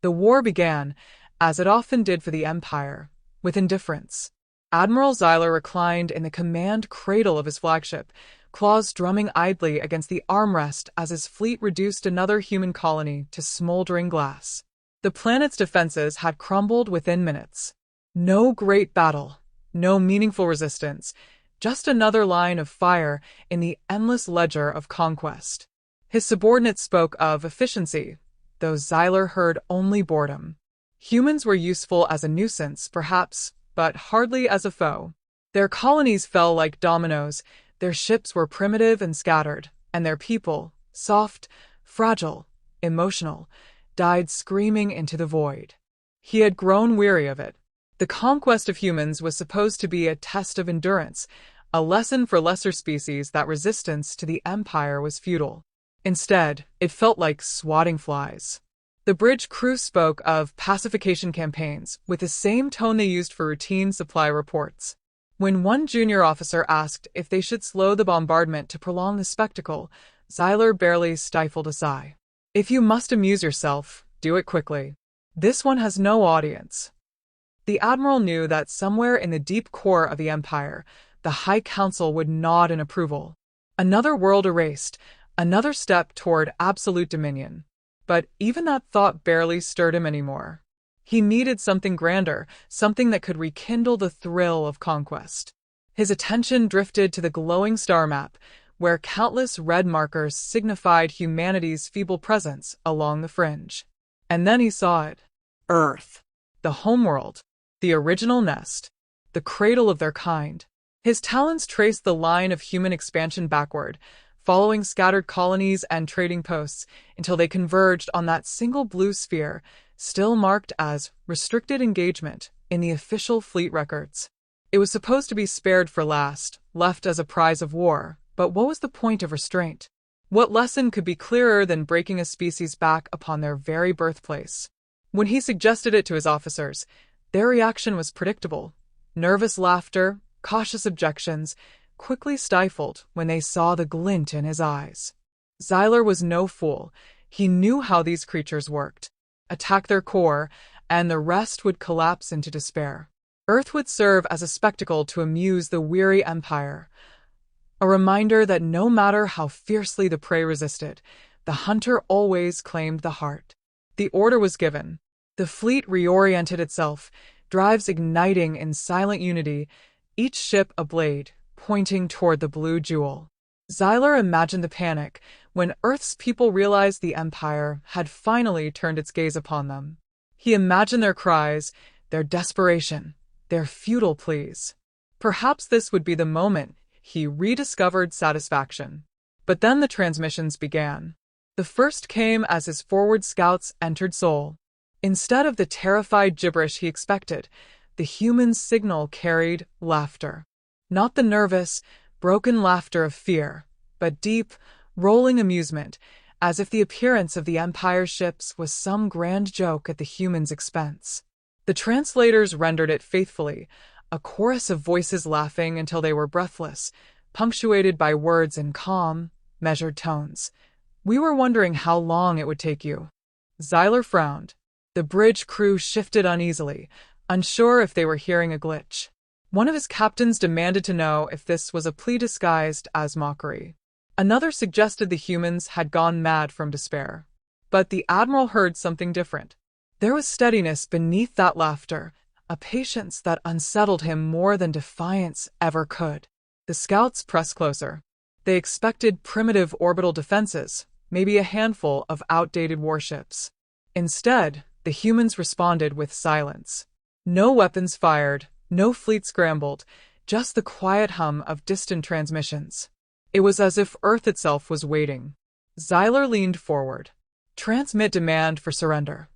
The war began, as it often did for the Empire, with indifference. Admiral Xyler reclined in the command cradle of his flagship, claws drumming idly against the armrest as his fleet reduced another human colony to smoldering glass. The planet's defenses had crumbled within minutes. No great battle, no meaningful resistance, just another line of fire in the endless ledger of conquest. His subordinates spoke of efficiency, though Xyler heard only boredom. Humans were useful as a nuisance, perhaps, but hardly as a foe. Their colonies fell like dominoes, their ships were primitive and scattered, and their people, soft, fragile, emotional, died screaming into the void. He had grown weary of it. The conquest of humans was supposed to be a test of endurance, a lesson for lesser species that resistance to the Empire was futile. Instead, it felt like swatting flies. The bridge crew spoke of pacification campaigns with the same tone they used for routine supply reports. When one junior officer asked if they should slow the bombardment to prolong the spectacle, Xyler barely stifled a sigh. If you must amuse yourself, do it quickly. This one has no audience. The Admiral knew that somewhere in the deep core of the Empire, the High Council would nod in approval. Another world erased, another step toward absolute dominion. But even that thought barely stirred him anymore. He needed something grander, something that could rekindle the thrill of conquest. His attention drifted to the glowing star map, where countless red markers signified humanity's feeble presence along the fringe. And then he saw it. Earth. The homeworld. The original nest. The cradle of their kind. His talons traced the line of human expansion backward, following scattered colonies and trading posts until they converged on that single blue sphere, still marked as restricted engagement in the official fleet records. It was supposed to be spared for last, left as a prize of war, but what was the point of restraint? What lesson could be clearer than breaking a species back upon their very birthplace? When he suggested it to his officers, their reaction was predictable. Nervous laughter, cautious objections, quickly stifled when they saw the glint in his eyes. Xyler was no fool. He knew how these creatures worked. Attack their core, and the rest would collapse into despair. Earth would serve as a spectacle to amuse the weary Empire, a reminder that no matter how fiercely the prey resisted, the hunter always claimed the heart. The order was given. The fleet reoriented itself, drives igniting in silent unity, each ship a blade, pointing toward the blue jewel. Xyler imagined the panic when Earth's people realized the Empire had finally turned its gaze upon them. He imagined their cries, their desperation, their futile pleas. Perhaps this would be the moment he rediscovered satisfaction. But then the transmissions began. The first came as his forward scouts entered Sol. Instead of the terrified gibberish he expected, the human signal carried laughter. Not the nervous, broken laughter of fear, but deep, rolling amusement, as if the appearance of the Empire's ships was some grand joke at the humans' expense. The translators rendered it faithfully, a chorus of voices laughing until they were breathless, punctuated by words in calm, measured tones. "We were wondering how long it would take you." Xyler frowned. The bridge crew shifted uneasily, unsure if they were hearing a glitch. One of his captains demanded to know if this was a plea disguised as mockery. Another suggested the humans had gone mad from despair. But the Admiral heard something different. There was steadiness beneath that laughter, a patience that unsettled him more than defiance ever could. The scouts pressed closer. They expected primitive orbital defenses, maybe a handful of outdated warships. Instead, the humans responded with silence. No weapons fired, no fleet scrambled, just the quiet hum of distant transmissions. It was as if Earth itself was waiting. Xyler leaned forward. Transmit demand for surrender.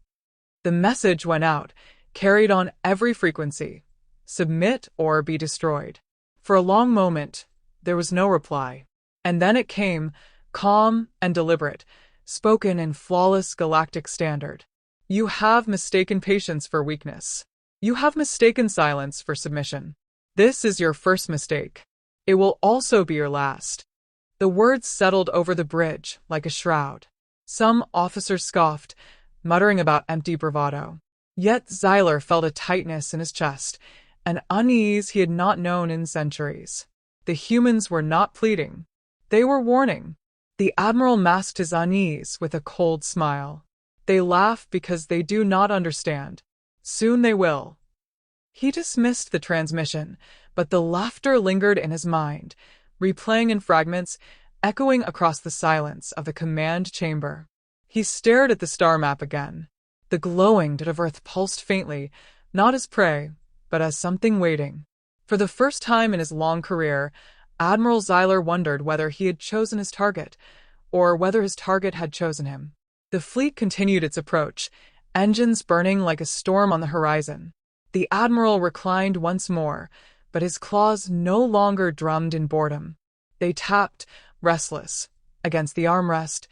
The message went out, carried on every frequency. Submit or be destroyed. For a long moment, there was no reply. And then it came, calm and deliberate, spoken in flawless galactic standard. You have mistaken patience for weakness. You have mistaken silence for submission. This is your first mistake. It will also be your last. The words settled over the bridge like a shroud. Some officers scoffed, muttering about empty bravado. Yet Xyler felt a tightness in his chest, an unease he had not known in centuries. The humans were not pleading. They were warning. The Admiral masked his unease with a cold smile. They laugh because they do not understand. Soon they will. He dismissed the transmission, but the laughter lingered in his mind, replaying in fragments, echoing across the silence of the command chamber. He stared at the star map again. The glowing dot of Earth pulsed faintly, not as prey, but as something waiting. For the first time in his long career, Admiral Xyler wondered whether he had chosen his target, or whether his target had chosen him. The fleet continued its approach, engines burning like a storm on the horizon. The Admiral reclined once more, but his claws no longer drummed in boredom. They tapped, restless, against the armrest,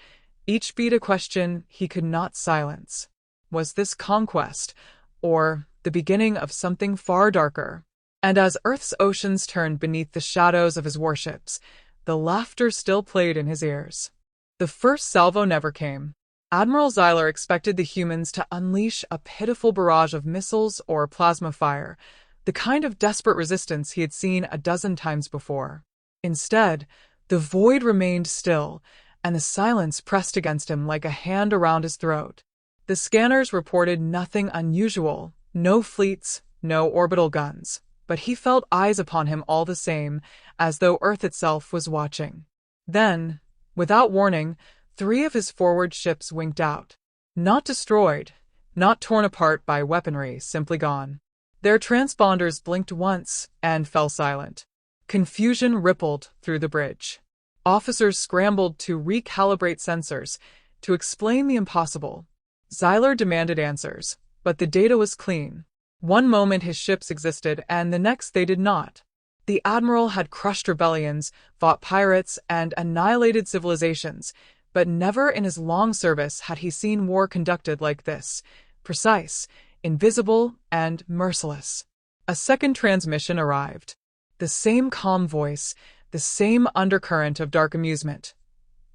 each beat a question he could not silence. Was this conquest, or the beginning of something far darker? And as Earth's oceans turned beneath the shadows of his warships, the laughter still played in his ears. The first salvo never came. Admiral Xyler expected the humans to unleash a pitiful barrage of missiles or plasma fire, the kind of desperate resistance he had seen a dozen times before. Instead, the void remained still, and the silence pressed against him like a hand around his throat. The scanners reported nothing unusual, no fleets, no orbital guns, but he felt eyes upon him all the same, as though Earth itself was watching. Then, without warning, 3 of his forward ships winked out. Not destroyed, not torn apart by weaponry, simply gone. Their transponders blinked once and fell silent. Confusion rippled through the bridge. Officers scrambled to recalibrate sensors, to explain the impossible. Xyler demanded answers, but the data was clean. One moment his ships existed, and the next they did not. The Admiral had crushed rebellions, fought pirates, and annihilated civilizations, but never in his long service had he seen war conducted like this, precise, invisible, and merciless. A second transmission arrived. The same calm voice, the same undercurrent of dark amusement.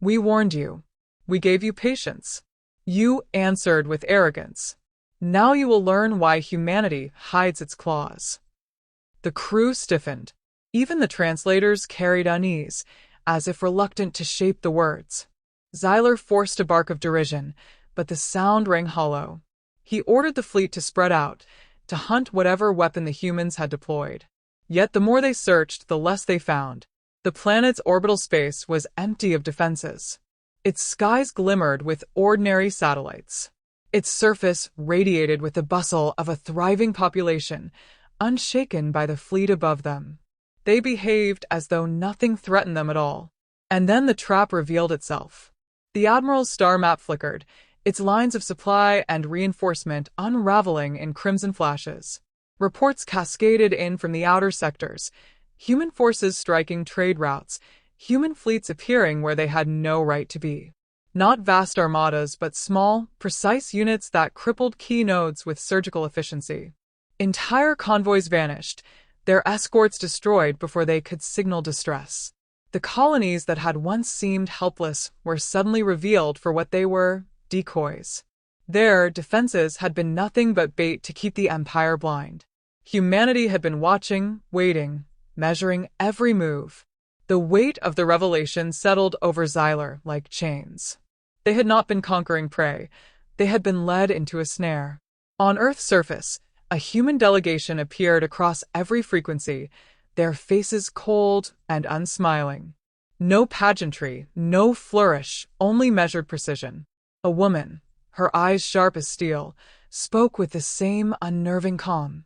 We warned you. We gave you patience. You answered with arrogance. Now you will learn why humanity hides its claws. The crew stiffened. Even the translators carried unease, as if reluctant to shape the words. Xyler forced a bark of derision, but the sound rang hollow. He ordered the fleet to spread out, to hunt whatever weapon the humans had deployed. Yet the more they searched, the less they found. The planet's orbital space was empty of defenses. Its skies glimmered with ordinary satellites. Its surface radiated with the bustle of a thriving population, unshaken by the fleet above them. They behaved as though nothing threatened them at all. And then the trap revealed itself. The Admiral's star map flickered, its lines of supply and reinforcement unraveling in crimson flashes. Reports cascaded in from the outer sectors, human forces striking trade routes, human fleets appearing where they had no right to be. Not vast armadas, but small, precise units that crippled key nodes with surgical efficiency. Entire convoys vanished, their escorts destroyed before they could signal distress. The colonies that had once seemed helpless were suddenly revealed for what they were: decoys. Their defenses had been nothing but bait to keep the Empire blind. Humanity had been watching, waiting, measuring every move. The weight of the revelation settled over Xyler like chains. They had not been conquering prey. They had been led into a snare. On Earth's surface, a human delegation appeared across every frequency, their faces cold and unsmiling. No pageantry, no flourish, only measured precision. A woman, her eyes sharp as steel, spoke with the same unnerving calm.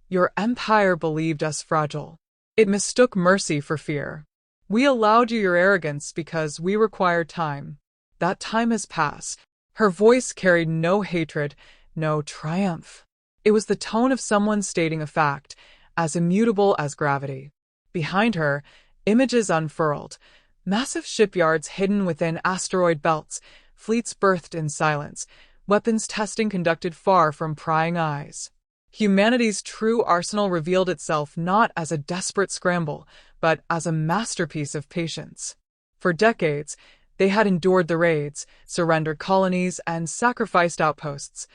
Your empire believed us fragile. It mistook mercy for fear. We allowed you your arrogance because we required time. That time has passed. Her voice carried no hatred, no triumph. It was the tone of someone stating a fact, as immutable as gravity. Behind her, images unfurled. Massive shipyards hidden within asteroid belts, fleets birthed in silence, weapons testing conducted far from prying eyes. Humanity's true arsenal revealed itself not as a desperate scramble, but as a masterpiece of patience. For decades, They had endured the raids, surrendered colonies, and sacrificed outposts,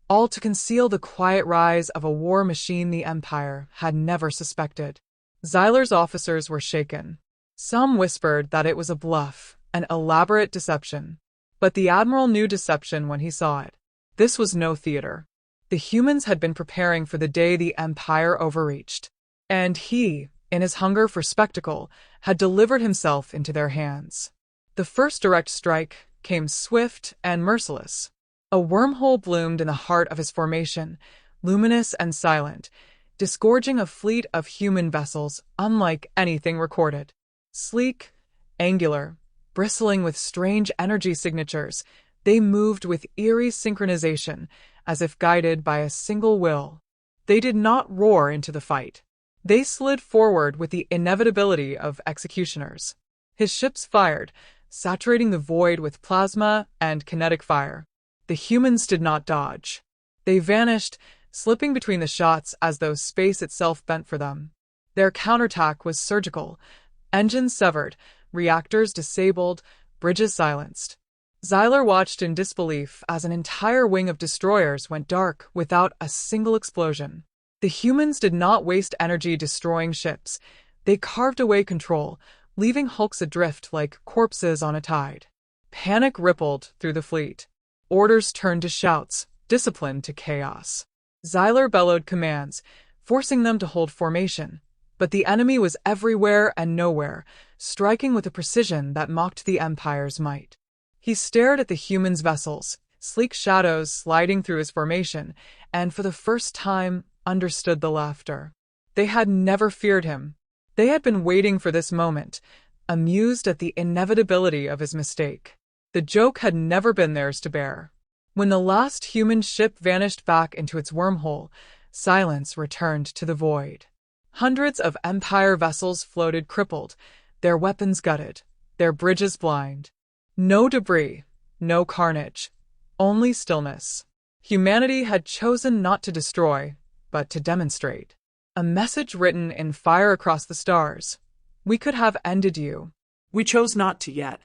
all to conceal the quiet rise of a war machine the Empire had never suspected. Xyler's officers were shaken. Some whispered that it was a bluff, an elaborate deception. But the Admiral knew deception when he saw it. This was no theater. The humans had been preparing for the day the Empire overreached. And he, in his hunger for spectacle, had delivered himself into their hands. The first direct strike came swift and merciless. A wormhole bloomed in the heart of his formation, luminous and silent, disgorging a fleet of human vessels unlike anything recorded. Sleek, angular, bristling with strange energy signatures, they moved with eerie synchronization, as if guided by a single will. They did not roar into the fight. They slid forward with the inevitability of executioners. His ships fired, saturating the void with plasma and kinetic fire. The humans did not dodge. They vanished, slipping between the shots as though space itself bent for them. Their counterattack was surgical. Engines severed, reactors disabled, bridges silenced. Xyler watched in disbelief as an entire wing of destroyers went dark without a single explosion. The humans did not waste energy destroying ships. They carved away control, leaving hulks adrift like corpses on a tide. Panic rippled through the fleet. Orders turned to shouts, discipline to chaos. Xyler bellowed commands, forcing them to hold formation. But the enemy was everywhere and nowhere, striking with a precision that mocked the Empire's might. He stared at the humans' vessels, sleek shadows sliding through his formation, and for the first time understood the laughter. They had never feared him. They had been waiting for this moment, amused at the inevitability of his mistake. The joke had never been theirs to bear. When the last human ship vanished back into its wormhole, silence returned to the void. Hundreds of Empire vessels floated crippled, their weapons gutted, their bridges blind. No debris, no carnage, only stillness. Humanity had chosen not to destroy, but to demonstrate. A message written in fire across the stars. We could have ended you. We chose not to yet.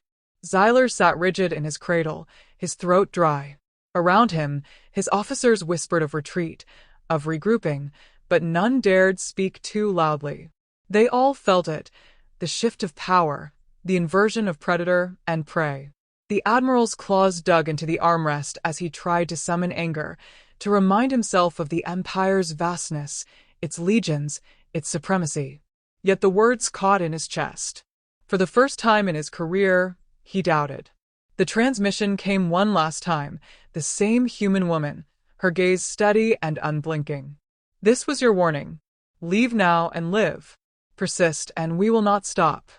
Xyler sat rigid in his cradle, his throat dry. Around him, his officers whispered of retreat, of regrouping, but none dared speak too loudly. They all felt it, the shift of power, the inversion of predator and prey. The Admiral's claws dug into the armrest as he tried to summon anger, to remind himself of the Empire's vastness, its legions, its supremacy. Yet the words caught in his chest. For the first time in his career, he doubted. The transmission came one last time, the same human woman, her gaze steady and unblinking. This was your warning. Leave now and live. Persist and we will not stop.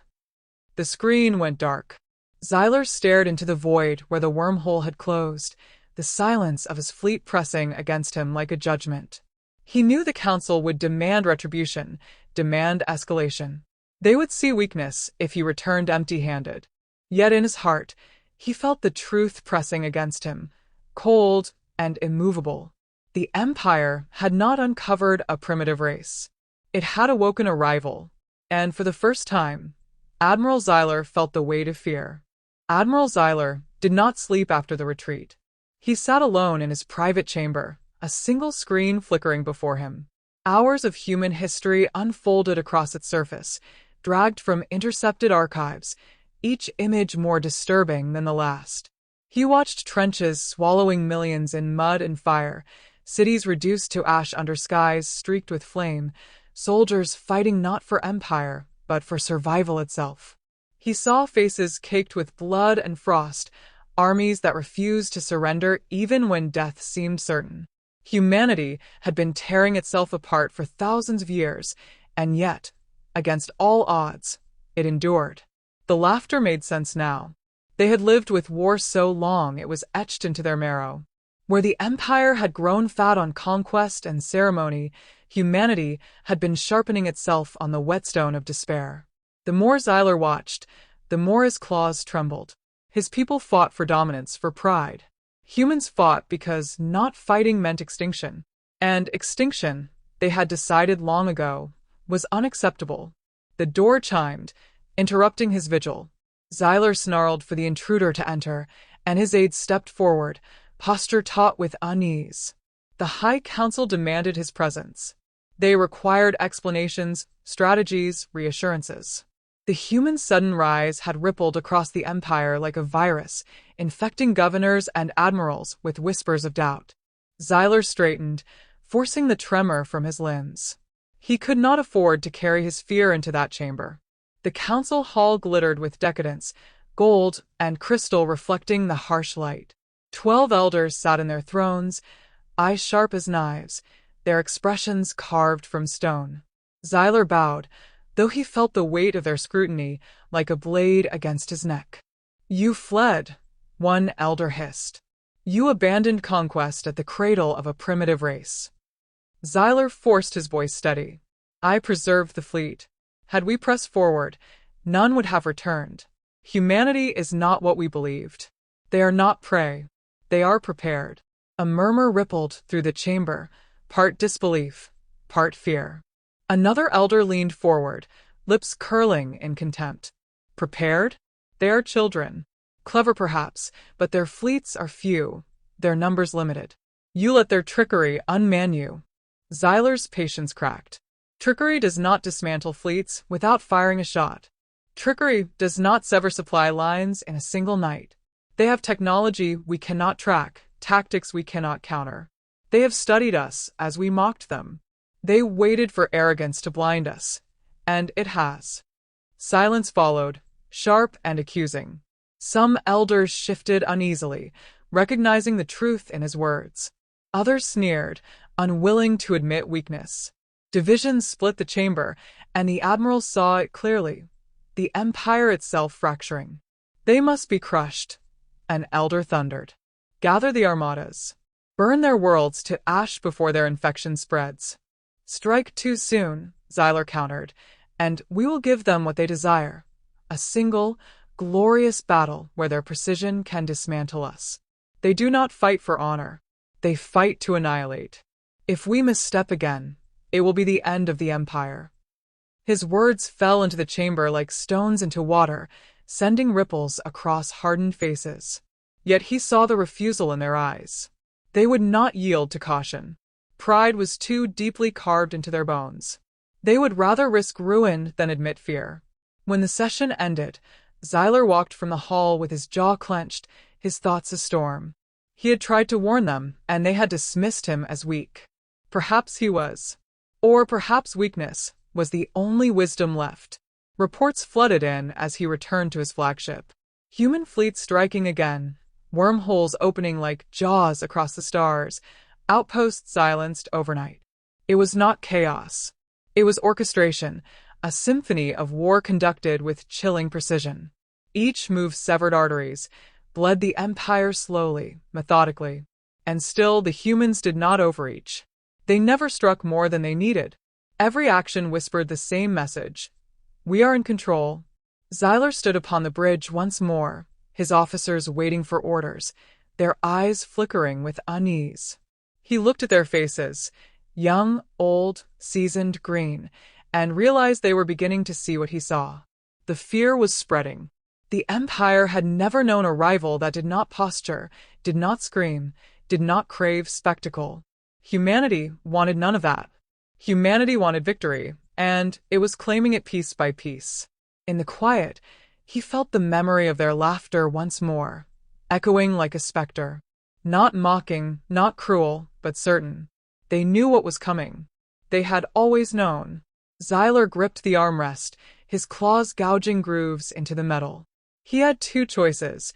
The screen went dark. Xyler stared into the void where the wormhole had closed, the silence of his fleet pressing against him like a judgment. He knew the Council would demand retribution, demand escalation. They would see weakness if he returned empty-handed. Yet in his heart, he felt the truth pressing against him, cold and immovable. The Empire had not uncovered a primitive race. It had awoken a rival, and for the first time, Admiral Xyler felt the weight of fear. Admiral Xyler did not sleep after the retreat. He sat alone in his private chamber, a single screen flickering before him. Hours of human history unfolded across its surface, dragged from intercepted archives, each image more disturbing than the last. He watched trenches swallowing millions in mud and fire, cities reduced to ash under skies streaked with flame, soldiers fighting not for empire, but for survival itself. He saw faces caked with blood and frost, armies that refused to surrender even when death seemed certain. Humanity had been tearing itself apart for thousands of years, and yet, against all odds, it endured. The laughter made sense now. They had lived with war so long it was etched into their marrow. Where the Empire had grown fat on conquest and ceremony, humanity had been sharpening itself on the whetstone of despair. The more Xyler watched, the more his claws trembled. His people fought for dominance, for pride. Humans fought because not fighting meant extinction. And extinction, they had decided long ago, was unacceptable. The door chimed, interrupting his vigil. Xyler snarled for the intruder to enter, and his aides stepped forward, posture taut with unease. The High Council demanded his presence. They required explanations, strategies, reassurances. The human sudden rise had rippled across the empire like a virus, infecting governors and admirals with whispers of doubt. Xyler straightened, forcing the tremor from his limbs. He could not afford to carry his fear into that chamber. The council hall glittered with decadence, gold and crystal reflecting the harsh light. 12 elders sat in their thrones, eyes sharp as knives, their expressions carved from stone. Xyler bowed, though he felt the weight of their scrutiny like a blade against his neck. "You fled," one elder hissed. "You abandoned conquest at the cradle of a primitive race." Xyler forced his voice steady. "I preserved the fleet. Had we pressed forward, none would have returned. Humanity is not what we believed. They are not prey. They are prepared." A murmur rippled through the chamber, part disbelief, part fear. Another elder leaned forward, lips curling in contempt. "Prepared? They are children. Clever perhaps, but their fleets are few, their numbers limited. You let their trickery unman you." Xyler's patience cracked. Trickery does not dismantle fleets without firing a shot. Trickery does not sever supply lines in a single night. They have technology we cannot track, tactics we cannot counter. They have studied us as we mocked them. They waited for arrogance to blind us, and it has. Silence followed, sharp and accusing. Some elders shifted uneasily, recognizing the truth in his words. Others sneered, unwilling to admit weakness. Divisions split the chamber, and the admirals saw it clearly, the empire itself fracturing. "They must be crushed," an elder thundered. "Gather the armadas. Burn their worlds to ash before their infection spreads." "Strike too soon," Xyler countered, "and we will give them what they desire. A single, glorious battle where their precision can dismantle us. They do not fight for honor. They fight to annihilate. If we misstep again, it will be the end of the empire." His words fell into the chamber like stones into water, sending ripples across hardened faces. Yet he saw the refusal in their eyes. They would not yield to caution. Pride was too deeply carved into their bones. They would rather risk ruin than admit fear. When the session ended, Xyler walked from the hall with his jaw clenched, his thoughts a storm. He had tried to warn them, and they had dismissed him as weak. Perhaps he was. Or perhaps weakness was the only wisdom left. Reports flooded in as he returned to his flagship. Human fleets striking again, wormholes opening like jaws across the stars, outposts silenced overnight. It was not chaos. It was orchestration, a symphony of war conducted with chilling precision. Each move severed arteries, bled the empire slowly, methodically. And still the humans did not overreach. They never struck more than they needed. Every action whispered the same message. "We are in control." Xyler stood upon the bridge once more, his officers waiting for orders, their eyes flickering with unease. He looked at their faces, young, old, seasoned, green, and realized they were beginning to see what he saw. The fear was spreading. The Empire had never known a rival that did not posture, did not scream, did not crave spectacle. Humanity wanted none of that. Humanity wanted victory, and it was claiming it piece by piece. In the quiet, he felt the memory of their laughter once more, echoing like a specter. Not mocking, not cruel, but certain. They knew what was coming. They had always known. Xyler gripped the armrest, his claws gouging grooves into the metal. He had two choices: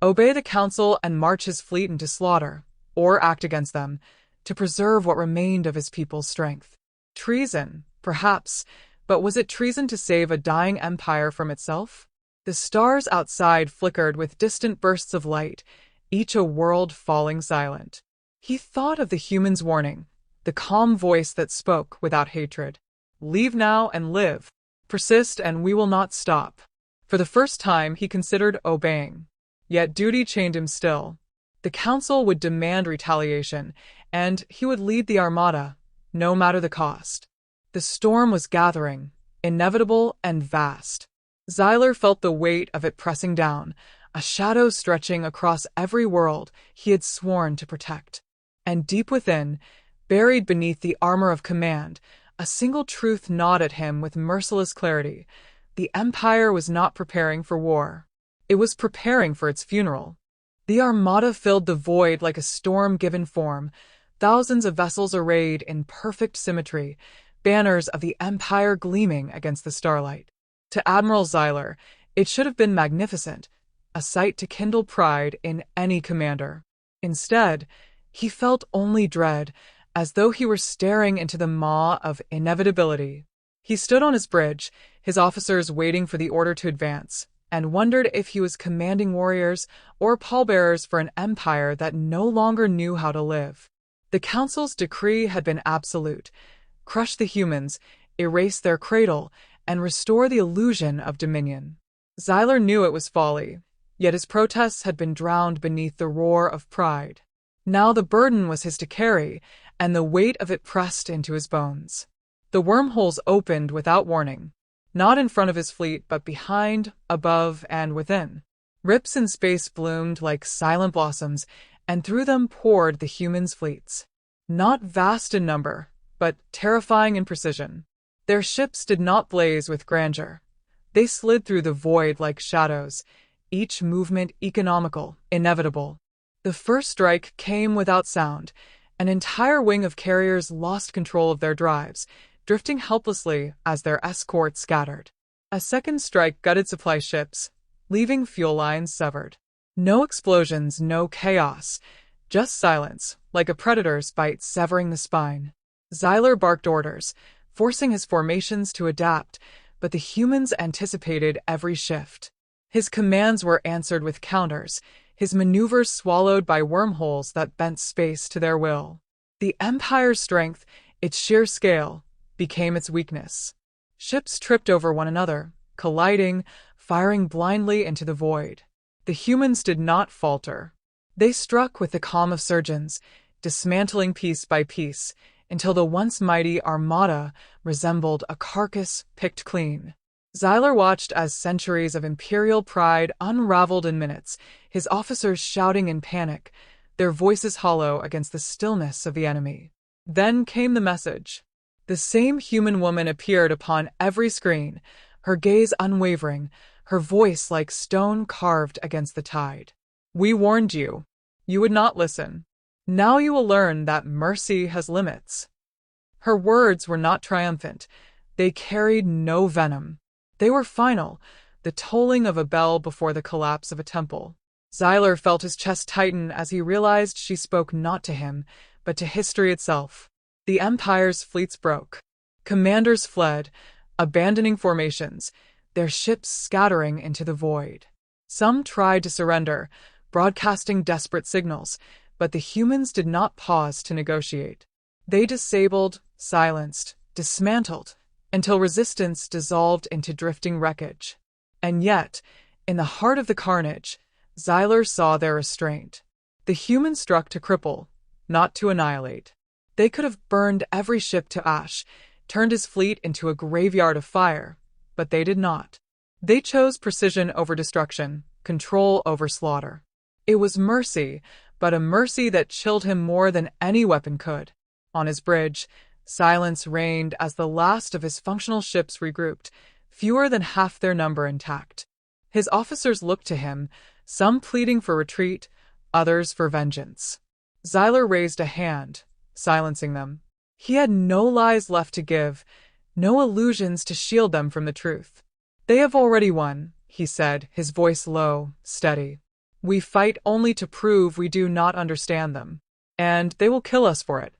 obey the council and march his fleet into slaughter, or act against them, to preserve what remained of his people's strength. Treason, perhaps, but was it treason to save a dying empire from itself? The stars outside flickered with distant bursts of light, each a world falling silent. He thought of the human's warning, the calm voice that spoke without hatred. "Leave now and live. Persist and we will not stop." For the first time he considered obeying. Yet duty chained him still. The council would demand retaliation, and he would lead the armada, no matter the cost. The storm was gathering, inevitable and vast. Xyler felt the weight of it pressing down, a shadow stretching across every world he had sworn to protect. And deep within, buried beneath the armor of command, a single truth gnawed at him with merciless clarity. The Empire was not preparing for war. It was preparing for its funeral. The Armada filled the void like a storm given form, thousands of vessels arrayed in perfect symmetry, banners of the Empire gleaming against the starlight. To Admiral Xyler, it should have been magnificent, a sight to kindle pride in any commander. Instead, he felt only dread, as though he were staring into the maw of inevitability. He stood on his bridge, his officers waiting for the order to advance, and wondered if he was commanding warriors or pallbearers for an empire that no longer knew how to live. The Council's decree had been absolute: crush the humans, erase their cradle, and restore the illusion of dominion. Xyler knew it was folly, yet his protests had been drowned beneath the roar of pride. Now the burden was his to carry, and the weight of it pressed into his bones. The wormholes opened without warning, not in front of his fleet but behind, above, and within. Rips in space bloomed like silent blossoms, and through them poured the humans' fleets. Not vast in number, but terrifying in precision. Their ships did not blaze with grandeur. They slid through the void like shadows, each movement economical, inevitable. The first strike came without sound. An entire wing of carriers lost control of their drives, drifting helplessly as their escort scattered. A second strike gutted supply ships, leaving fuel lines severed. No explosions, no chaos, just silence, like a predator's bite severing the spine. Xyler barked orders, forcing his formations to adapt, but the humans anticipated every shift. His commands were answered with counters, his maneuvers swallowed by wormholes that bent space to their will. The Empire's strength, its sheer scale, became its weakness. Ships tripped over one another, colliding, firing blindly into the void. The humans did not falter. They struck with the calm of surgeons, dismantling piece by piece, until the once mighty Armada resembled a carcass picked clean. Xyler watched as centuries of imperial pride unraveled in minutes, his officers shouting in panic, their voices hollow against the stillness of the enemy. Then came the message. The same human woman appeared upon every screen, her gaze unwavering, her voice like stone carved against the tide. We warned you. You would not listen. Now you will learn that mercy has limits. Her words were not triumphant. They carried no venom. They were final, the tolling of a bell before the collapse of a temple. Xyler felt his chest tighten as he realized she spoke not to him, but to history itself. The Empire's fleets broke. Commanders fled, abandoning formations, their ships scattering into the void. Some tried to surrender, broadcasting desperate signals, but the humans did not pause to negotiate. They disabled, silenced, dismantled, until resistance dissolved into drifting wreckage. And yet, in the heart of the carnage, Xyler saw their restraint. The humans struck to cripple, not to annihilate. They could have burned every ship to ash, turned his fleet into a graveyard of fire, but they did not. They chose precision over destruction, control over slaughter. It was mercy, but a mercy that chilled him more than any weapon could. On his bridge, silence reigned as the last of his functional ships regrouped, fewer than half their number intact. His officers looked to him, some pleading for retreat, others for vengeance. Xyler raised a hand, silencing them. He had no lies left to give, no illusions to shield them from the truth. They have already won, he said, his voice low, steady. We fight only to prove we do not understand them, and they will kill us for it.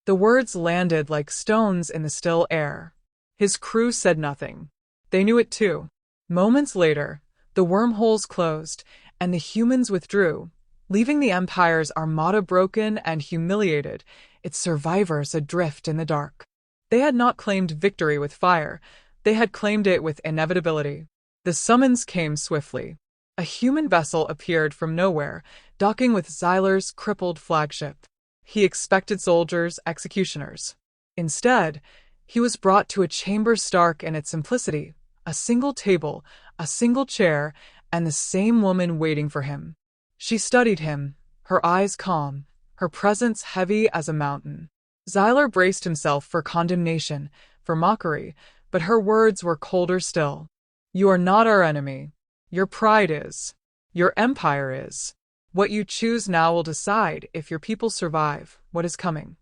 The words landed like stones in the still air. His crew said nothing. They knew it too. Moments later, the wormholes closed, and the humans withdrew, leaving the Empire's armada broken and humiliated, its survivors adrift in the dark. They had not claimed victory with fire. They had claimed it with inevitability. The summons came swiftly. A human vessel appeared from nowhere, docking with Xyler's crippled flagship. He expected soldiers, executioners. Instead, he was brought to a chamber stark in its simplicity, A single table, a single chair, and the same woman waiting for him. She studied him, her eyes calm, her presence heavy as a mountain. Xyler braced himself for condemnation, for mockery, but her words were colder still. You are not our enemy. Your pride is. Your empire is. What you choose now will decide if your people survive what is coming.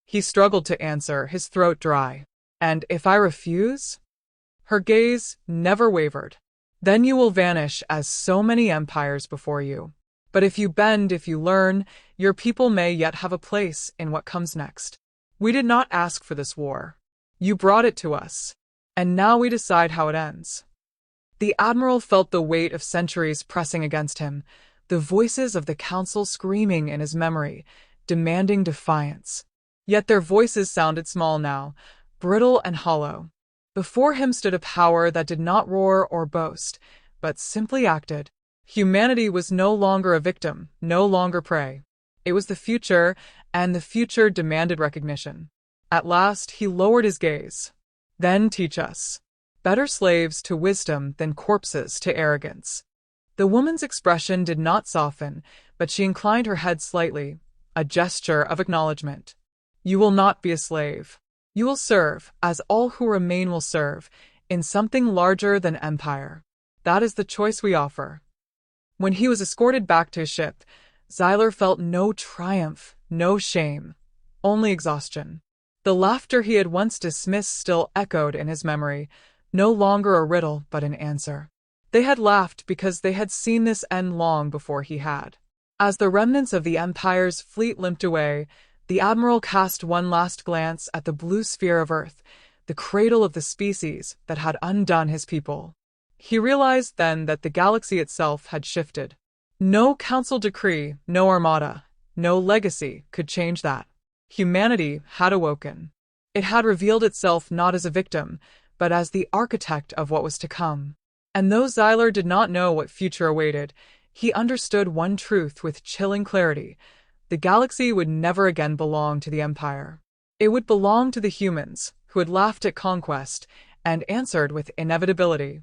He struggled to answer, his throat dry. And if I refuse? Her gaze never wavered. Then you will vanish as so many empires before you. But if you bend, if you learn, your people may yet have a place in what comes next. We did not ask for this war. You brought it to us. And now we decide how it ends. The Admiral felt the weight of centuries pressing against him, the voices of the Council screaming in his memory, demanding defiance. Yet their voices sounded small now, brittle and hollow. Before him stood a power that did not roar or boast, but simply acted. Humanity was no longer a victim, no longer prey. It was the future, and the future demanded recognition. At last, he lowered his gaze. Then teach us. Better slaves to wisdom than corpses to arrogance. The woman's expression did not soften, but she inclined her head slightly, a gesture of acknowledgement. You will not be a slave. You will serve, as all who remain will serve, in something larger than empire. That is the choice we offer. When he was escorted back to his ship, Xyler felt no triumph, no shame, only exhaustion. The laughter he had once dismissed still echoed in his memory, no longer a riddle but an answer. They had laughed because they had seen this end long before he had. As the remnants of the Empire's fleet limped away, the Admiral cast one last glance at the blue sphere of Earth, the cradle of the species that had undone his people. He realized then that the galaxy itself had shifted. No council decree, no armada, no legacy could change that. Humanity had awoken. It had revealed itself not as a victim, but as the architect of what was to come. And though Xyler did not know what future awaited, he understood one truth with chilling clarity. The galaxy would never again belong to the Empire. It would belong to the humans, who had laughed at conquest and answered with inevitability.